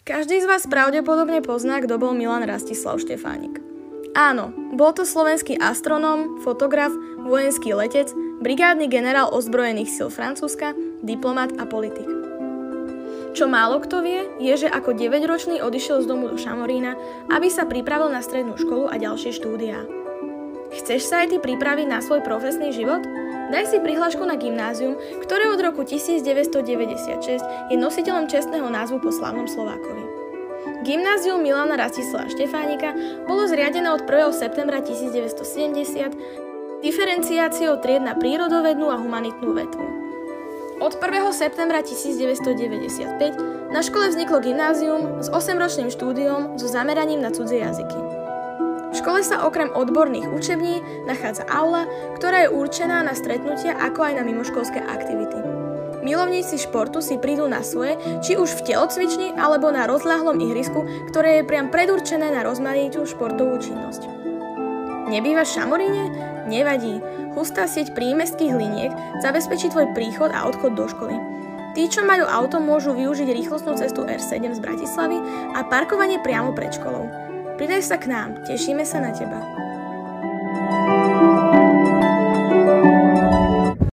Každý z vás pravdepodobne pozná, kto bol Milan Rastislav Štefánik. Áno, bol to slovenský astronóm, fotograf, vojenský letec, brigádny generál ozbrojených síl Francúzska, diplomat a politik. Čo málo kto vie, je, že ako 9-ročný odišiel z domu do Šamorína, aby sa pripravil na strednú školu a ďalšie štúdiá. Chceš sa aj ty pripraviť na svoj profesný život? Daj si prihlášku na gymnázium, ktoré od roku 1996 je nositeľom čestného názvu po slávnom Slovákovi. Gymnázium Milana Rastislava Štefánika bolo zriadené od 1. septembra 1970 diferenciáciou tried na prírodovednú a humanitnú vetvu. Od 1. septembra 1995 na škole vzniklo gymnázium s 8-ročným štúdiom so zameraním na cudzie jazyky. V škole sa okrem odborných učební nachádza aula, ktorá je určená na stretnutia ako aj na mimoškolské aktivity. Milovníci športu si prídu na svoje, či už v telocvični alebo na rozľahlom ihrisku, ktoré je priam predurčené na rozmanitú športovú činnosť. Nebývaš v Šamoríne? Nevadí. Hustá sieť prímestských liniek zabezpečí tvoj príchod a odchod do školy. Tí, čo majú auto, môžu využiť rýchlostnú cestu R7 z Bratislavy a parkovanie priamo pred školou. Pridaj sa k nám, tešíme sa na teba.